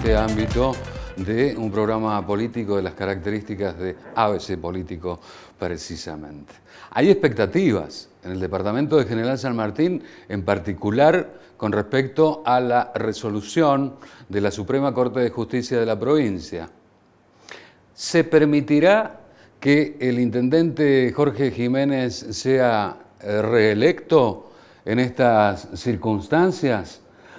este ámbito de un programa político de las características de ABC Político precisamente. Hay expectativas en el departamento de General San Martín, en particular con respecto a la resolución de la Suprema Corte de Justicia de la provincia. ¿Se permitirá que el intendente Jorge Jiménez sea reelecto en estas circunstancias?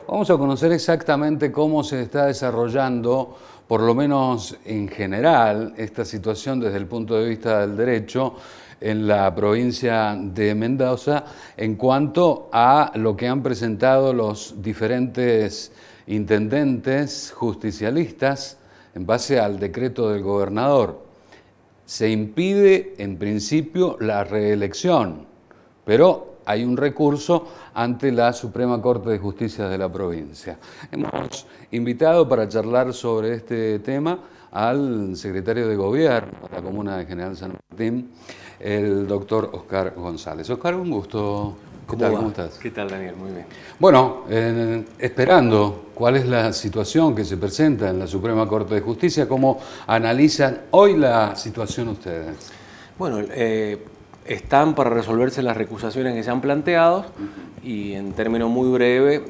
Vamos a conocer exactamente cómo se está desarrollando, por lo menos en general, esta situación desde el punto de vista del derecho en la provincia de Mendoza en cuanto a lo que han presentado los diferentes intendentes justicialistas en base al decreto del gobernador. Se impide, en principio, la reelección, pero hay un recurso ante la Suprema Corte de Justicia de la provincia. Hemos invitado para charlar sobre este tema al secretario de Gobierno de la Comuna de General San Martín, el doctor Oscar González. Oscar, un gusto. ¿Cómo estás? ¿Qué tal, Daniel? Muy bien. Bueno, esperando cuál es la situación que se presenta en la Suprema Corte de Justicia, ¿cómo analizan hoy la situación ustedes? Bueno, están para resolverse las recusaciones que se han planteado y en términos muy breves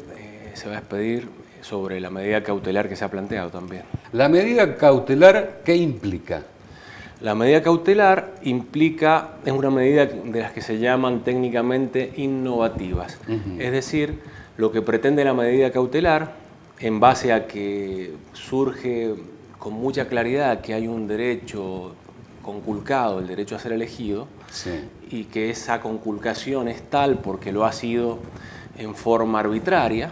se va a expedir sobre la medida cautelar que se ha planteado también. ¿La medida cautelar qué implica? La medida cautelar es una medida de las que se llaman técnicamente innovativas. Es decir, lo que pretende la medida cautelar, en base a que surge con mucha claridad que hay un derecho conculcado, el derecho a ser elegido, sí, y que esa conculcación es tal porque lo ha sido en forma arbitraria, ¿no?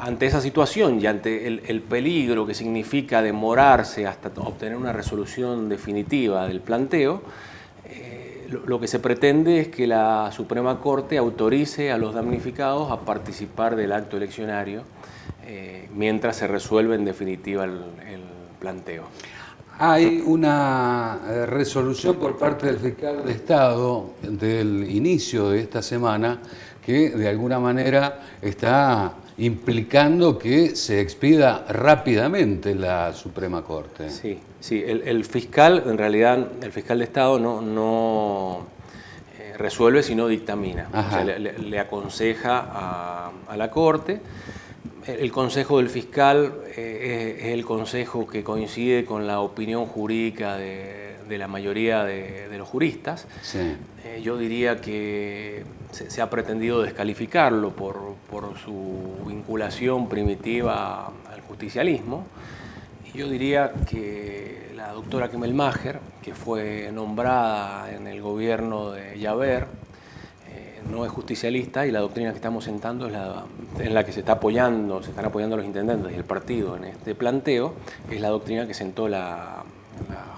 Ante esa situación y ante el peligro que significa demorarse hasta obtener una resolución definitiva del planteo, lo que se pretende es que la Suprema Corte autorice a los damnificados a participar del acto eleccionario mientras se resuelve en definitiva el planteo. Hay una resolución por parte del fiscal de Estado del inicio de esta semana que de alguna manera está implicando que se expida rápidamente la Suprema Corte. Sí, sí, el fiscal, en realidad, el fiscal de Estado no resuelve, sino dictamina. O sea, le aconseja a la Corte. El consejo del fiscal es el consejo que coincide con la opinión jurídica de la mayoría de los juristas. Sí. Yo diría que se ha pretendido descalificarlo por su vinculación primitiva al justicialismo. Y yo diría que la doctora Kemelmacher, que fue nombrada en el gobierno de Jaber, no es justicialista, y la doctrina que estamos sentando es en la que se están apoyando los intendentes y el partido en este planteo, es la doctrina que sentó la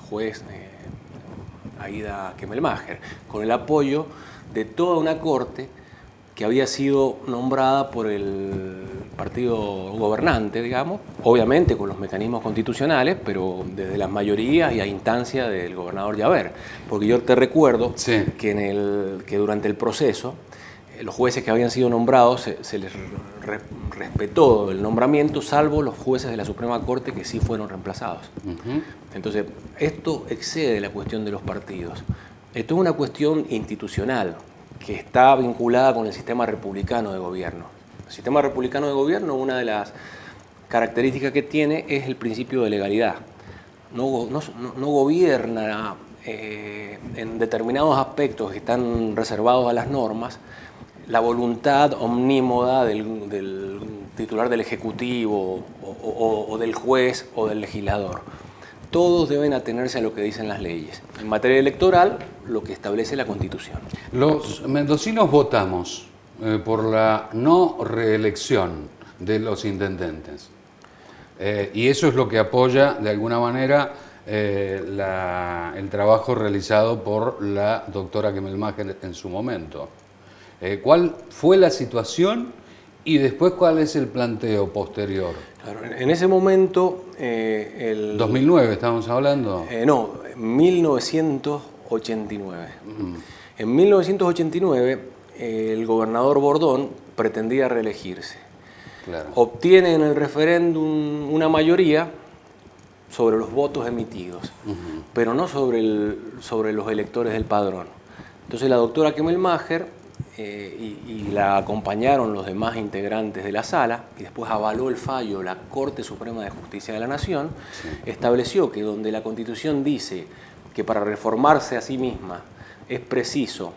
juez Aida Kemelmacher, con el apoyo de toda una corte que había sido nombrada por el partido gobernante, digamos, obviamente con los mecanismos constitucionales, pero desde las mayorías y a instancia del gobernador Jaber. Porque yo te recuerdo sí, que durante el proceso, los jueces que habían sido nombrados, se les respetó el nombramiento, salvo los jueces de la Suprema Corte que sí fueron reemplazados. Entonces, esto excede la cuestión de los partidos. Esto es una cuestión institucional que está vinculada con el sistema republicano de gobierno. El sistema republicano de gobierno, una de las características que tiene es el principio de legalidad. No gobierna en determinados aspectos que están reservados a las normas la voluntad omnímoda del titular del Ejecutivo o del juez o del legislador. Todos deben atenerse a lo que dicen las leyes. En materia electoral, lo que establece la Constitución. Los mendocinos votamos por la no reelección de los intendentes. Y eso es lo que apoya, de alguna manera, el trabajo realizado por la doctora Kemelmacher en su momento. ¿Cuál fue la situación y después cuál es el planteo posterior? Claro, en ese momento... ¿2009 estamos hablando? No, 1989. En 1989 el gobernador Bordón pretendía reelegirse Claro. obtiene en el referéndum una mayoría sobre los votos emitidos, pero no sobre los electores del padrón. Entonces la doctora Kemmelmacher y la acompañaron los demás integrantes de la sala, y después avaló el fallo la Corte Suprema de Justicia de la Nación, estableció que donde la Constitución dice que para reformarse a sí misma es preciso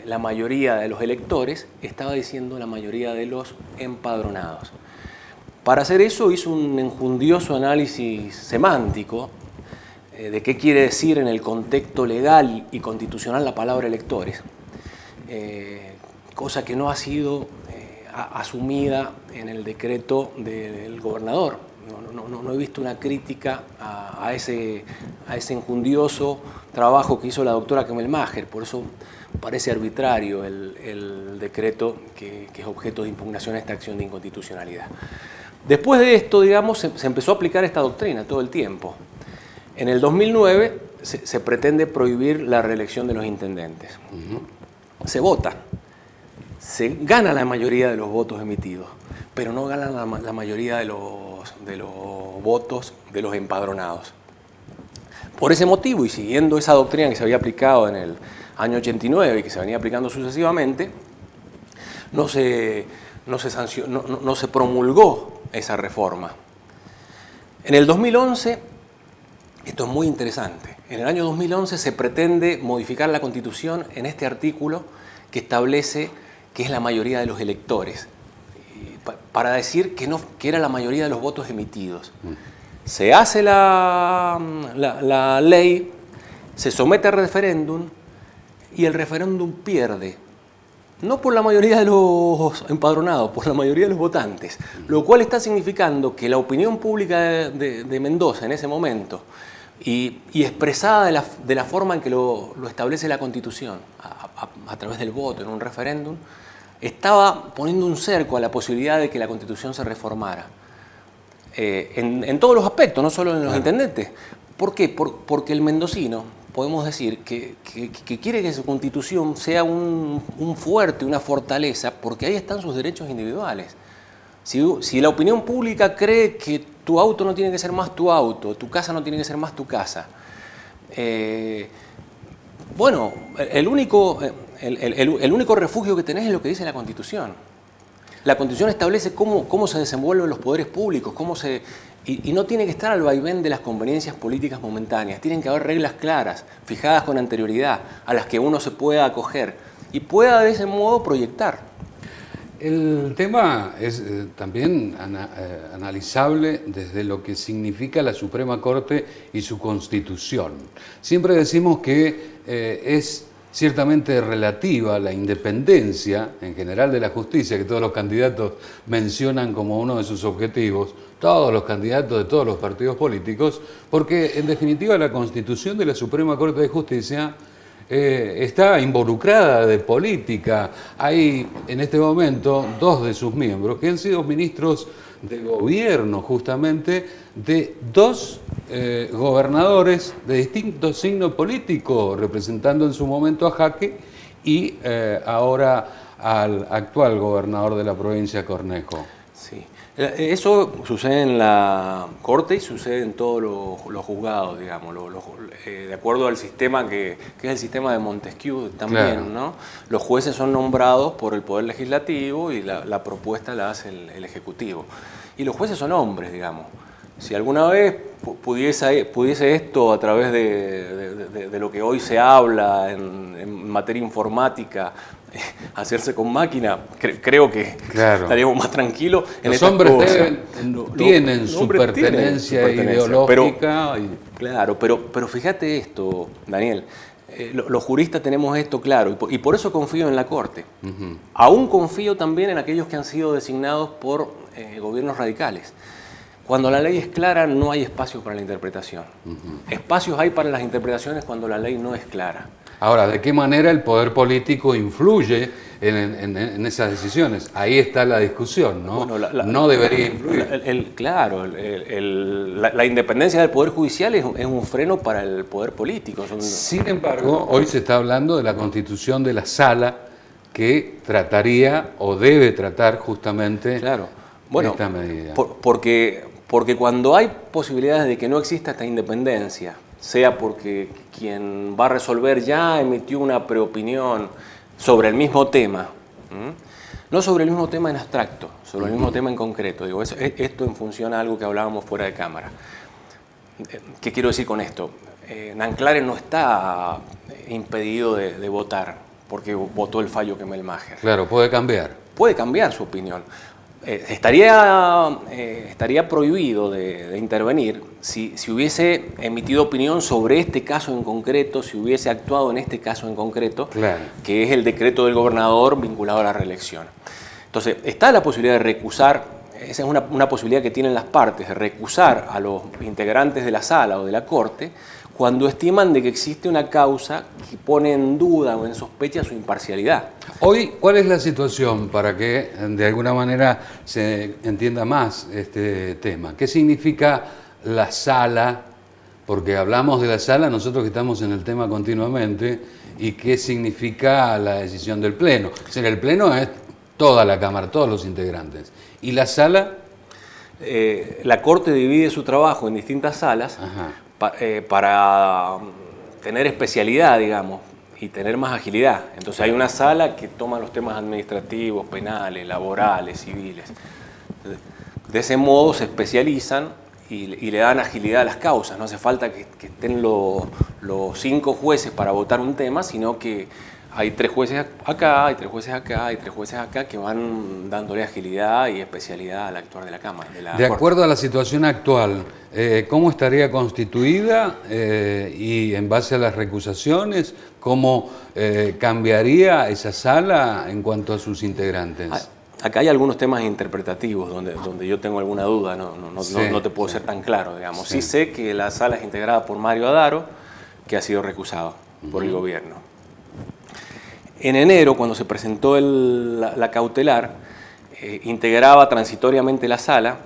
la mayoría de los electores, estaba diciendo la mayoría de los empadronados. Para hacer eso hizo un enjundioso análisis semántico de qué quiere decir en el contexto legal y constitucional la palabra electores, cosa que no ha sido asumida en el decreto del gobernador. No he visto una crítica a ese enjundioso trabajo que hizo la doctora Kemmelmacher, por eso parece arbitrario el decreto que es objeto de impugnación a esta acción de inconstitucionalidad. Después de esto, digamos, se empezó a aplicar esta doctrina todo el tiempo. En el 2009 se pretende prohibir la reelección de los intendentes. Se vota, se gana la mayoría de los votos emitidos, pero no gana la mayoría de los votos de los empadronados. Por ese motivo, y siguiendo esa doctrina que se había aplicado en el año 89 y que se venía aplicando sucesivamente, no se promulgó esa reforma. En el 2011, esto es muy interesante, en el año 2011 se pretende modificar la Constitución en este artículo que establece que es la mayoría de los electores, para decir que era la mayoría de los votos emitidos. Se hace la ley, se somete a referéndum y el referéndum pierde. No por la mayoría de los empadronados, por la mayoría de los votantes, lo cual está significando que la opinión pública de Mendoza en ese momento, y expresada de la forma en que lo establece la Constitución, a través del voto en un referéndum, estaba poniendo un cerco a la posibilidad de que la Constitución se reformara. En todos los aspectos, no solo en los intendentes. ¿Por qué? Porque el mendocino, podemos decir, que quiere que su Constitución sea un fuerte, una fortaleza, porque ahí están sus derechos individuales. Si la opinión pública cree que tu auto no tiene que ser más tu auto, tu casa no tiene que ser más tu casa, bueno, el único refugio que tenés es lo que dice la Constitución. La Constitución establece cómo se desenvuelven los poderes públicos, y no tiene que estar al vaivén de las conveniencias políticas momentáneas. Tienen que haber reglas claras, fijadas con anterioridad, a las que uno se pueda acoger y pueda de ese modo proyectar. El tema es también analizable desde lo que significa la Suprema Corte y su Constitución. Siempre decimos que es ciertamente relativa la independencia en general de la justicia, que todos los candidatos mencionan como uno de sus objetivos, todos los candidatos de todos los partidos políticos, porque en definitiva la Constitución de la Suprema Corte de Justicia está involucrada de política. Hay en este momento 2 de sus miembros que han sido ministros de gobierno justamente de 2 gobernadores de distinto signo político, representando en su momento a Jaque y ahora al actual gobernador de la provincia, Cornejo. Sí. Eso sucede en la Corte y sucede en todos los juzgados, digamos, de acuerdo al sistema que es el sistema de Montesquieu también, claro, ¿no? Los jueces son nombrados por el Poder Legislativo y la propuesta la hace el Ejecutivo. Y los jueces son hombres, digamos. Si alguna vez pudiese esto, a través de lo que hoy se habla en materia informática, hacerse con máquina, creo que claro, estaríamos más tranquilos. Los hombres tienen su pertenencia ideológica. Claro, pero fíjate esto, Daniel, los juristas tenemos esto claro, y por eso confío en la Corte. Aún confío también en aquellos que han sido designados por gobiernos radicales. Cuando la ley es clara, no hay espacio para la interpretación. Espacios hay para las interpretaciones cuando la ley no es clara. Ahora, ¿de qué manera el poder político influye en esas decisiones? Ahí está la discusión, ¿no? Bueno, no debería influir. Claro, la independencia del Poder Judicial es un freno para el poder político. Sin embargo, hoy se está hablando de la constitución de la Sala, que trataría o debe tratar justamente... Claro. Bueno, esta medida? Porque cuando hay posibilidades de que no exista esta independencia, sea porque quien va a resolver ya emitió una preopinión sobre el mismo tema, no sobre el mismo tema en abstracto, sobre el mismo tema en concreto. Digo, esto en función a algo que hablábamos fuera de cámara. ¿Qué quiero decir con esto? Nanclares no está impedido de votar porque votó el fallo Kemelmacher. Claro, puede cambiar. Puede cambiar su opinión. Estaría prohibido de intervenir si hubiese emitido opinión sobre este caso en concreto, si hubiese actuado en este caso en concreto, claro, que es el decreto del gobernador vinculado a la reelección. Entonces, está la posibilidad de recusar, esa es una posibilidad que tienen las partes, de recusar a los integrantes de la sala o de la corte cuando estiman de que existe una causa que pone en duda o en sospecha su imparcialidad. Hoy, ¿cuál es la situación para que de alguna manera se entienda más este tema? ¿Qué significa la sala? Porque hablamos de la sala, nosotros que estamos en el tema continuamente, y qué significa la decisión del Pleno. O sea, el Pleno es toda la Cámara, todos los integrantes. ¿Y la sala? La Corte divide su trabajo en distintas salas para tener especialidad, digamos, y tener más agilidad. Entonces hay una sala que toma los temas administrativos, penales, laborales, civiles. De ese modo se especializan y le dan agilidad a las causas. No hace falta que estén los 5 jueces para votar un tema, sino que hay 3 jueces acá, hay 3 jueces acá, hay 3 jueces acá que van dándole agilidad y especialidad al actuar de la Cámara. De acuerdo a la situación actual, ¿cómo estaría constituida y en base a las recusaciones, cómo cambiaría esa sala en cuanto a sus integrantes? Acá hay algunos temas interpretativos donde yo tengo alguna duda, no te puedo ser tan claro, digamos. Sí sé que la sala es integrada por Mario Adaro, que ha sido recusado por el gobierno. En enero, cuando se presentó la cautelar, integraba transitoriamente la sala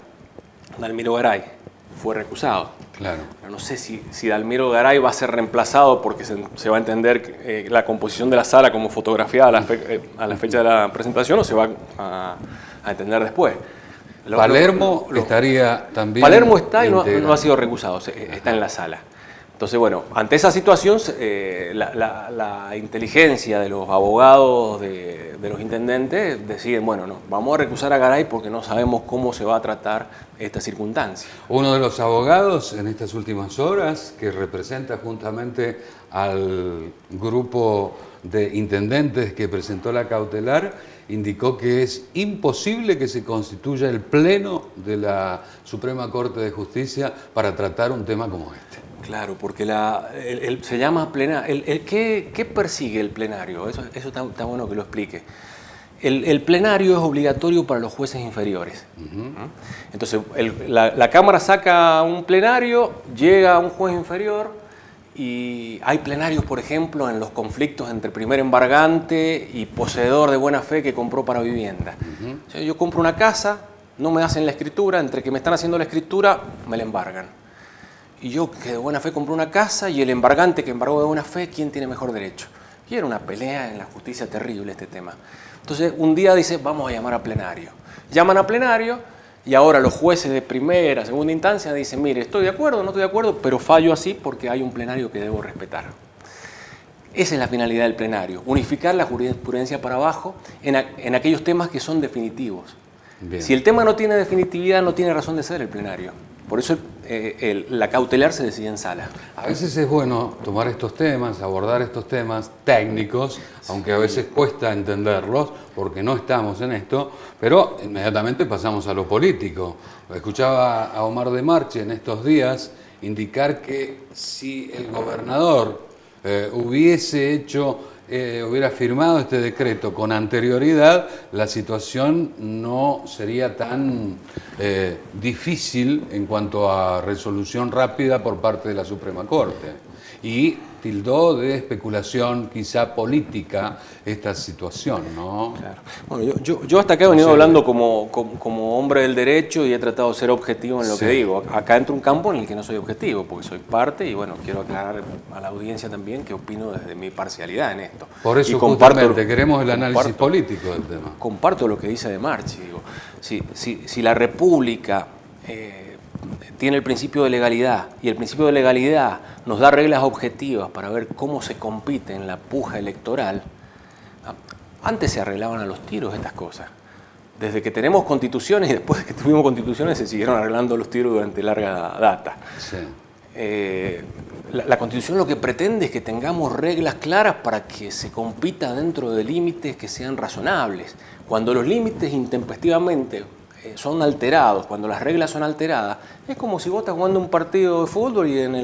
Dalmiro Garay, fue recusado. Claro. Pero no sé si Dalmiro Garay va a ser reemplazado porque se va a entender la composición de la sala como fotografiada a la fecha de la presentación o se va a entender después. Palermo estaría también. Palermo está y no ha sido recusado, está en la sala. Entonces, bueno, ante esa situación, la inteligencia de los abogados de los intendentes deciden, bueno, no, vamos a recusar a Garay porque no sabemos cómo se va a tratar esta circunstancia. Uno de los abogados en estas últimas horas, que representa justamente al grupo de intendentes que presentó la cautelar, indicó que es imposible que se constituya el Pleno de la Suprema Corte de Justicia para tratar un tema como este. Claro, porque se llama plenario. ¿Qué persigue el plenario? Eso está bueno que lo explique. El plenario es obligatorio para los jueces inferiores. Entonces, la Cámara saca un plenario, llega a un juez inferior y hay plenarios, por ejemplo, en los conflictos entre primer embargante y poseedor de buena fe que compró para vivienda. O sea, yo compro una casa, no me hacen la escritura, entre que me están haciendo la escritura, me la embargan. Y yo, que de buena fe, compré una casa y el embargante que embargó de buena fe, ¿quién tiene mejor derecho? Y era una pelea en la justicia terrible este tema. Entonces, un día dice, vamos a llamar a plenario. Llaman a plenario y ahora los jueces de primera, segunda instancia dicen, mire, estoy de acuerdo, no estoy de acuerdo, pero fallo así porque hay un plenario que debo respetar. Esa es la finalidad del plenario, unificar la jurisprudencia para abajo en aquellos temas que son definitivos. Bien. Si el tema no tiene definitividad, no tiene razón de ser el plenario. Por eso la cautelar se decide en sala. A veces es bueno tomar estos temas, abordar estos temas técnicos, aunque a veces cuesta entenderlos porque no estamos en esto, pero inmediatamente pasamos a lo político. Escuchaba a Omar de Marchi en estos días indicar que si el gobernador hubiera firmado este decreto con anterioridad, la situación no sería tan difícil en cuanto a resolución rápida por parte de la Suprema Corte. Y tildó de especulación quizá política esta situación, ¿no? Claro. Bueno, yo hasta acá he venido hablando como hombre del derecho y he tratado de ser objetivo en lo que digo. Acá entro un campo en el que no soy objetivo, porque soy parte y bueno, quiero aclarar a la audiencia también que opino desde mi parcialidad en esto. Por eso justamente queremos el análisis político del tema. Comparto lo que dice de Marchi, digo. Si la República tiene el principio de legalidad y el principio de legalidad nos da reglas objetivas para ver cómo se compite en la puja electoral, antes se arreglaban a los tiros estas cosas. Desde que tenemos constituciones y después de que tuvimos constituciones se siguieron arreglando los tiros durante larga data. Sí. La Constitución lo que pretende es que tengamos reglas claras para que se compita dentro de límites que sean razonables. Cuando los límites intempestivamente son alterados, cuando las reglas son alteradas, es como si vos estás jugando un partido de fútbol y en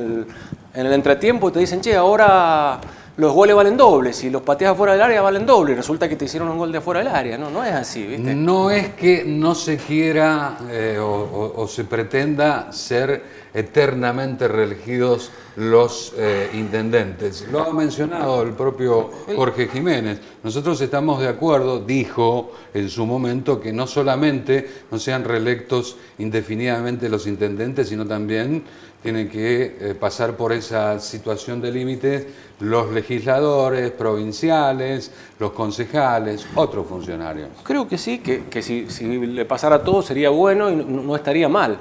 el entretiempo te dicen, che, ahora los goles valen doble, si los pateas afuera del área valen doble, y resulta que te hicieron un gol de afuera del área. No es así, ¿viste? No es que no se quiera o se pretenda ser eternamente reelegidos los intendentes. Lo ha mencionado el propio Jorge Jiménez. Nosotros estamos de acuerdo, dijo en su momento, que no solamente no sean reelectos indefinidamente los intendentes, sino también tienen que pasar por esa situación de límites los legisladores provinciales, los concejales, otros funcionarios. Creo que sí, que si le pasara todo sería bueno y no estaría mal.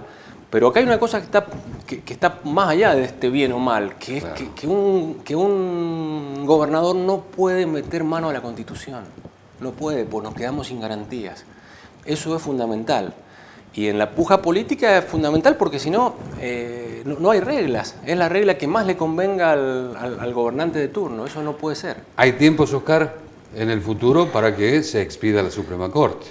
Pero acá hay una cosa que está más allá de este bien o mal, que es claro, que un gobernador no puede meter mano a la Constitución. No puede, porque nos quedamos sin garantías. Eso es fundamental. Y en la puja política es fundamental porque si no, no hay reglas. Es la regla que más le convenga al gobernante de turno. Eso no puede ser. ¿Hay tiempos, Oscar, en el futuro para que se expida la Suprema Corte?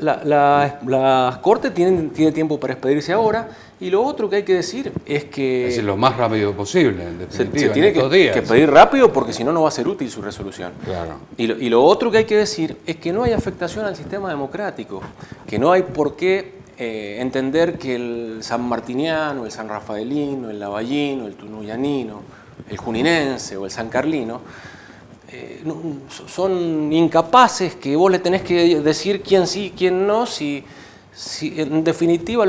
La Corte tiene tiempo para expedirse ahora. Y lo otro que hay que decir es que... Es lo más rápido posible, en definitiva, se tiene que pedir rápido porque si no, no va a ser útil su resolución. Claro. Y lo otro que hay que decir es que no hay afectación al sistema democrático, que no hay por qué entender que el sanmartiniano, el sanrafaelino, el lavallino, el tunuyanino, el juninense o el sancarlino son incapaces, que vos le tenés que decir quién sí y quién no, si en definitiva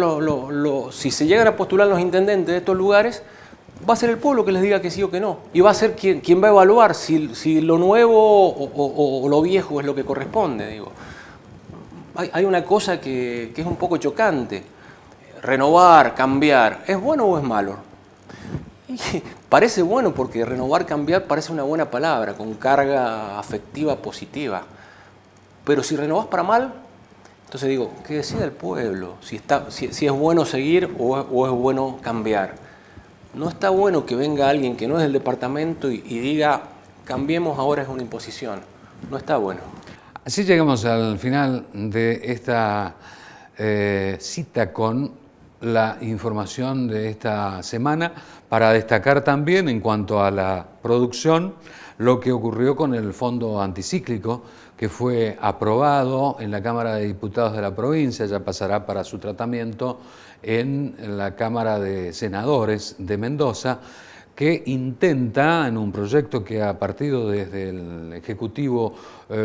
si se llegan a postular los intendentes de estos lugares, va a ser el pueblo que les diga que sí o que no, y va a ser quien va a evaluar si lo nuevo o lo viejo es lo que corresponde, digo. Hay una cosa que es un poco chocante. Renovar, cambiar, ¿es bueno o es malo? Y parece bueno porque renovar, cambiar parece una buena palabra, con carga afectiva positiva. Pero si renovás para mal, entonces digo, que decida el pueblo, si es bueno seguir o es bueno cambiar. No está bueno que venga alguien que no es del departamento y diga, cambiemos, ahora es una imposición. No está bueno. Así llegamos al final de esta cita con la información de esta semana, para destacar también en cuanto a la producción lo que ocurrió con el fondo anticíclico, que fue aprobado en la Cámara de Diputados de la provincia, ya pasará para su tratamiento en la Cámara de Senadores de Mendoza, que intenta, en un proyecto que ha partido desde el Ejecutivo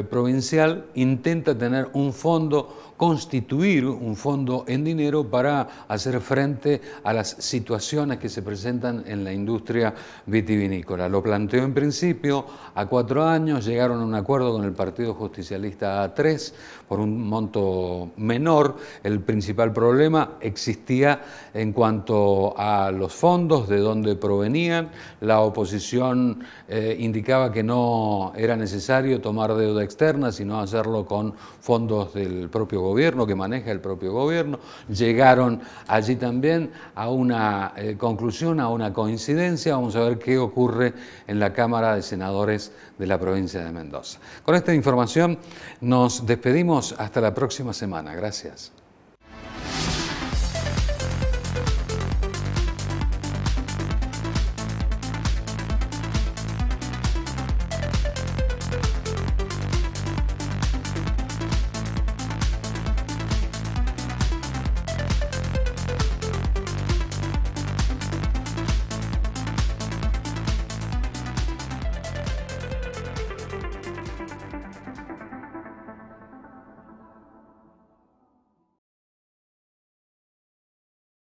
provincial, intenta tener un fondo, constituir un fondo en dinero para hacer frente a las situaciones que se presentan en la industria vitivinícola. Lo planteó en principio a 4 años, llegaron a un acuerdo con el Partido Justicialista a 3 por un monto menor. El principal problema existía en cuanto a los fondos, de dónde provenían. La oposición indicaba que no era necesario tomar deuda externa, sino hacerlo con fondos del propio gobierno, que maneja el propio gobierno. Llegaron allí también a una conclusión, a una coincidencia. Vamos a ver qué ocurre en la Cámara de Senadores de la provincia de Mendoza. Con esta información nos despedimos hasta la próxima semana. Gracias.